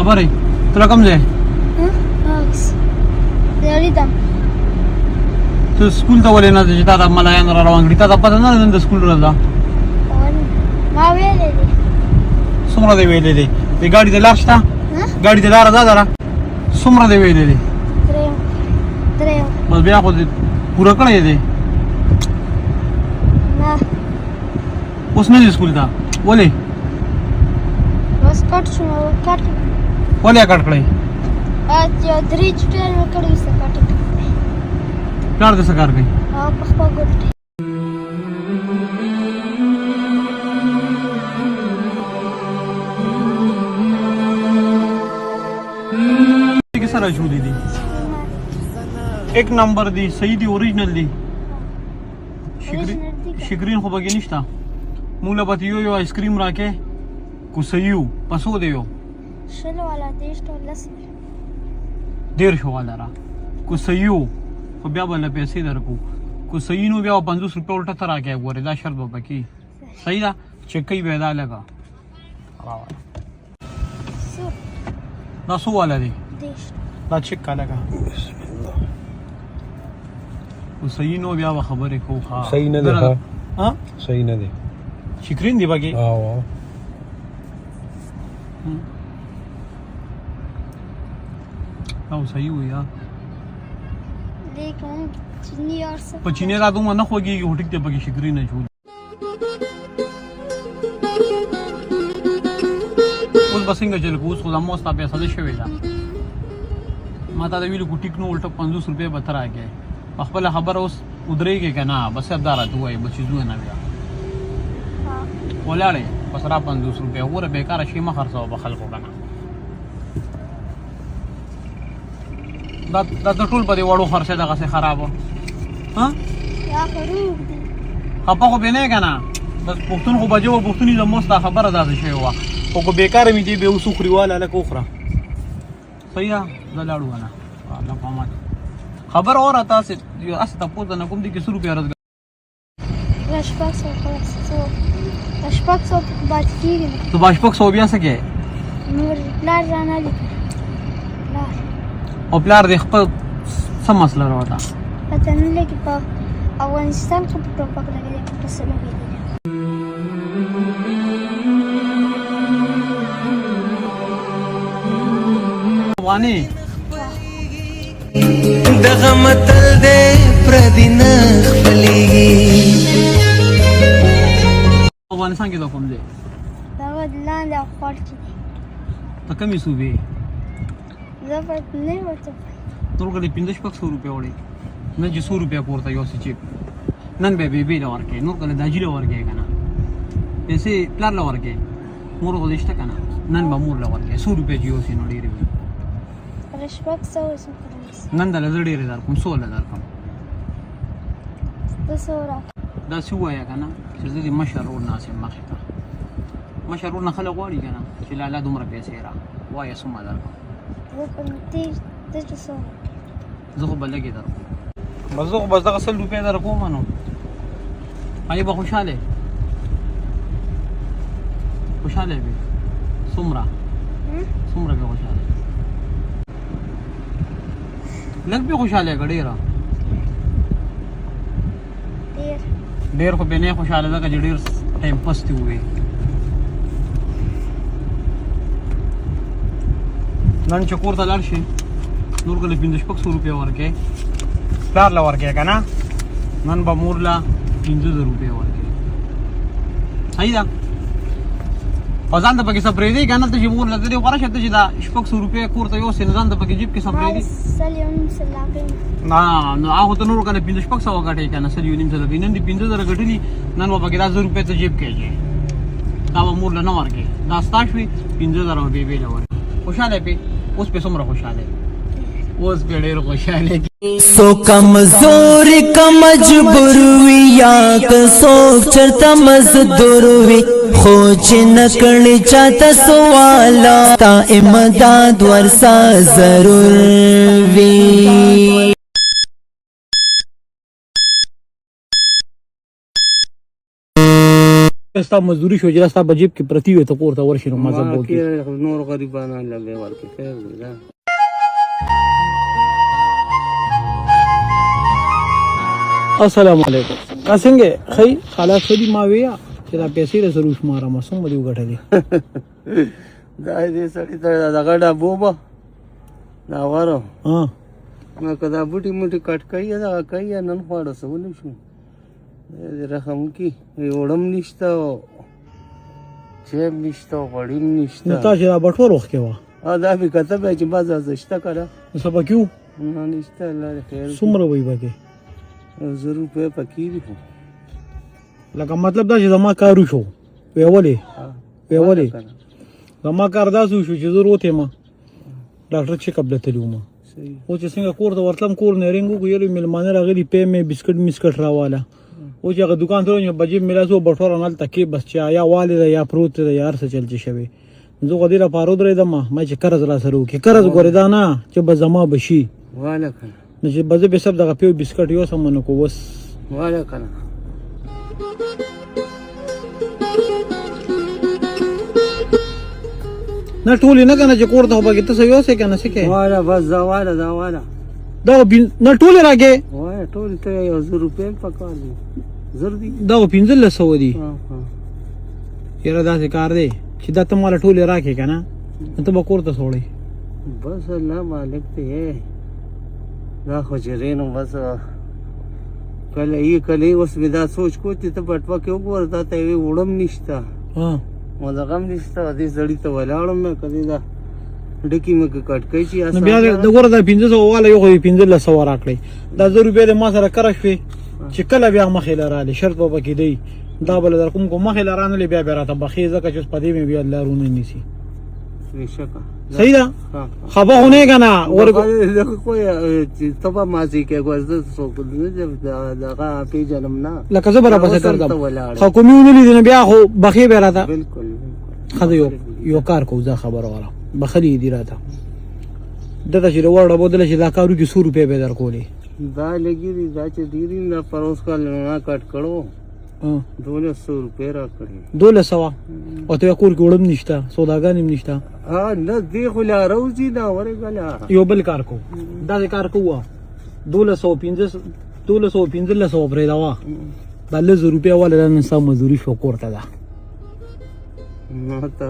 خبره ته کوم ځای ته سکول ته ولې نه ځې چې تا د ملایان را روان کړي تا ته پته نه ده نن د سکول ورځ ده ما ویلې دي څومره دې ویلې دي د ګاډي د لار شته ګاډي د لاره ده څومره دې ویلې دي درېیم بس بیا خو دې پوره کړی دی نه اوس نه ځې سکول ته ولې بس کټ شوم کټ ولې یې کټ کړی یو درې چوټې مې کړې وې کټ پلار دې څه کار کوي په خپل ګوت के सारा झूली दी एक नंबर दी सही दी ओरिजिनल दी शिकरीन खो बगे निष्ठा मूला बतियो यो आइसक्रीम राके कुसयू पसो देयो شل والا دیش ټول لس دیر شو والا را कुसयू خو بیا بل پیسې درکو कुसयینو بیا 50 روپے الټا تر راکې ګوره دا شرط به پکې صحیح دا چکې پیدا لگا دا سو والا دی دیش دا چک کا لگا कुसयینو بیا خبره کو ها صحیح نه ده ها صحیح نه ده شکرین دی بګي او او صحیح و یا لیکن چینی اور څه په چینه را دومره نه خوږیږي هټیک ته بګي شکرین نه جوړ اوس بسنګ چل کو اوس خو زموږ ستا پیسې ده شوی دا ما ته ویلو کو ټیک نو الټه 50 روپے به تر راګي خپل خبر اوس ودرېږي کنه بس ابدار ته وای بچی زو نه بیا ولاړې بس را 50 روپے وره بیکاره شي ما خرڅو به خلکو کنه دا ټول په دې وړو خرڅه دغه څه خراب ها یا خروب دي خپه خو به نه کنه بس پښتون خو بجو پښتوني د موستا خبره ده شي وا خو کو بیکاره می دی به وسو خريواله لکه اخرى صحیح ده لاړو انا الله پامات خبر اور اتا سے اس ته پوز نه کوم دي کې 100 روپیا راځي رشپاکسو خلاص رشپاکسو بات کیږي تو باشپک سو بیا څه کې نور پلار رانه لیکل پلار او پلار د خپل سم مسله راوتا پته نه لګي په افغانستان کې په ټوپک لګي په څه لګي وانی دغه متل دې پردین خپلېږي افغانستان کې د کوم دی دا ودلان دا خورچ ته کمی صوبې زه په نه ورته نور کله 1500 روپیا وړي نه چې 100 روپیا کوړه یو څه چیپ نن به بي لور کې نور کله داجی لور کې کنه پیسې پلان لور کې مور غوښته کنه نن به مور لور کې 100 روپیا یو څه نړۍ ری رشپاکسو وسو نن د لزړې در کوم 100 در کوم د سورا دا څه وایا کنه چې دې مشرور ناسې مخه تا مشرور نه خلک غواړي کنه چې لاله دومره پیسې را وایا سم در کوم زه په تیر د څه زه خو بلګې در کوم بس دغه 100 روپیا در کوم نو آی به خوشاله به څومره به خوشاله لږ به خوشاله غړي را ډېر خو به نه خوشاله ده چې ډېر ټایم پستی وي نن چې کور ته لاړ شي نور کله 1500 روپیا ورکې پلار لا ورکې کنه نن به مور لا 5000 روپیا ورکې صحیح ده او ځان ته پکې سپری دی کنه ته چې مور لته دی ورشه ته چې دا 600 روپیا کور ته یو سن ځان ته پکې جیب کې سپری دی نه هغه ته نور کنه 1500 وګټې کنه سل یو نیم سل نن دی 15000 غټلی نن و پکې 1000 روپیا ته جیب کې دا مور لا نه ورکې دا ستاشوي 15000 روپیا به لور خوشاله به اوس په څومره خوشاله اوس په ډېر خوشاله سو کمزور کا مجبور وی یا که سوک چرتا مزدور وی خو چې نکړی چاته سوالا تا امداد ورسا ضرور وی ستا مزدوري شو چې ستا بجیب کې پرتی وي ته کور ته ورشي نو مزه به وکړي نور غریبانو لګي ورکې خیر دی دا السلام علیکم څنګه خی حالات خدي ما ویا چې دا پیسې له سروش ماره ما سم دی وګټلې دا دې سړی ته دا غډا بوبا دا وره ها ما کدا بوټي موټي کټ کوي دا کوي نن خوړ سول شو رقم کی وړم نشته چیب نشته وړیم نشته نو تاسو دا بټور وخت کې وا دا به کته به چې باز زشته کړه سبا کیو نه نشته الله خیر څومره وای بګه 100 روپے پکې دي لکه مطلب دا چې زما کارو شو ویولې زما کار دا شو چې ضرورت ما ډاکټر چیک اپ لته لیوم او چې څنګه کور ته ورتلم کور نه رنګو یو ملمانه راغلی په مې بسکټ راواله او چې هغه دکان ته نه بجې ملاسو بټور نه تکي بس چې یا والد یا پروت یا څه چل چې شوی زه غوډه را پارو درې دم ما چې قرض را سره وکي قرض ګورې دا نه چې به زما بشي واله کنه نو چې بزه به سب دغه پیو بسکټ یو سمونه کو وس واله کنه نه ټول نه کنه چې کور ته وبګی ته یو څه کنه څه کې واله بس دا واله دا نه ټول راګه وای ټول ته 100 روپے پکا دي زر دي دا 1500 دي یره دا څه کار دی چې دا ته مال ټول راکې کنه ته به کور ته سوړې بس الله مالک ته دا خو جرینو بس کله اوس ودا سوچ کو چې ته پټوا کې وګور دا ته وړم نشتا ها مو دا غم نشتا دې سړی ته ولاړم مې کدی دا ډکی مې کټ کوي چې نو بیا د ګور دا 1500 والا یو 1500 راکړي دا 100 روپے د ما سره کرښ وي چې کله بیا مخې لراله شرط به کې دی دا بل در کوم کو مخې لرانه بیا بیا راته بخې زکه چې پدې مې بیا الله رونه نیسی نشکا صحیح ده خبر هونه کنه ورګو کوی چې تبا مازی کې ګورځ سو دا په جنم نه لکه زبر به کردم خو کومونه لیدنه بیا خو بخې بیا راته بالکل خدای یو کار کو زه خبر وره بخلی دی راته دته چې ورډ بدل چې دا کارو کې 100 روپے به در کولې دا لګي دا چې ډیری نه پروس کال نه کټ کړو 200 روپے را کړی 200 او ته کور کې وړم نشته سوداګان هم نشته نه دی خو لا روزي دا ورګلا یو بل کار کو دا کار کوه 215 پرې دا وا دا 100 روپے والا نن سم مزدوري شو کوړه دا نو تا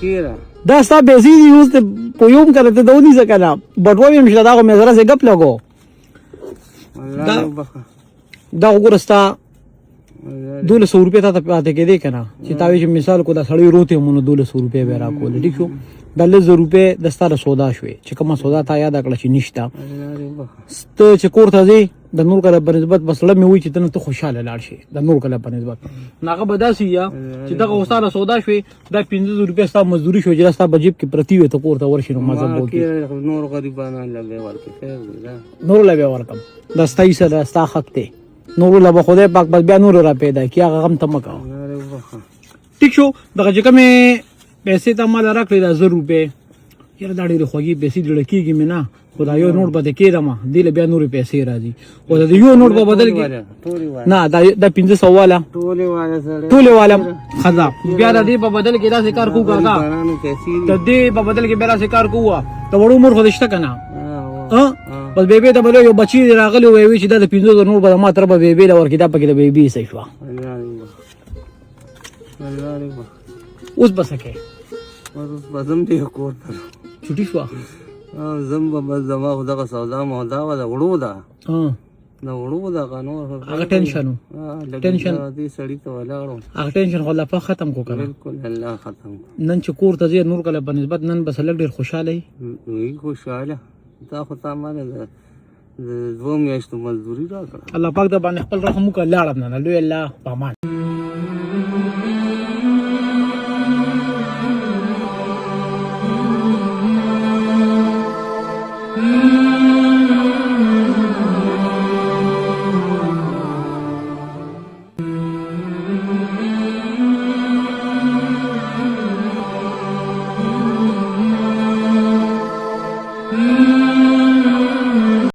کیرا دا ستا بیسی دی اوس ته پویوم کرته دونی سکلا بټوي مشله دا مې زرا سه غپ لګو دا وګورستا 200 روپے ته پاتې کې دی کنه چې تاوی چې مثال کو دا سړی روته مونږ 200 روپے به را کول ٹھیک شو د 100 روپے د ستاره سودا شوې چې کومه سودا تا یاد کړل چې نشتا ته چې کور ته ځي د نور کله په نسبت بسړه مې وای چې ته خوشاله لاړ شي د نور کله په نسبت ناغه بداسي یا چې دا غوستاره سودا شوې دا 500 روپے ستا مزدوري شو چې ستا بجیب کې پرتی وي ته کور ته ورشي نو مزه وکړي نور غریبانو لګي ورکې خیر دی نور لګي ورکم دا ستای سره ستا حق ته نور له خدای پاک بیا نور را پیدا کی هغه غم ته مکو ټیک شو دغه چې کومه پیسې ته مال راکړي د 100 روپے یره دا ډېر خوږی پیسې ډړکیږي مې نه خدای یو نوٹ بده کېدم دله بیا نور پیسې راځي او د یو نوٹ په بدل کې نه دا 500 والا ټوله والا خدا بیا د دې په بدل کې دا کار کوو کاکا د دې په بدل کې بیا کار کوو ته وړو مور خدشته کنه بس بیبي ته بل یو بچی راغلی وي چې د 500 نور به ما تر به بیبي لور کې دا پکې د بیبي صحیح شو اوس بسکه اوس بزم دې کوړ چټي شو زم به زما خدغه سودا مو دا وړو دا وړو دا قانون هغه ټینشن دې سړی ته ولاړو هغه ټینشن خو الله په ختم کو کړه بالکل الله ختم نن چې کور ته نور کله په نسبت نن بس لګ ډیر خوشاله وي خوشاله دا خو تا مال دوه میاشتو مزدوري راکړه الله پاک د باندې خپل رحم وکړه لاړم نه لوی الله پامان Mm-hmm.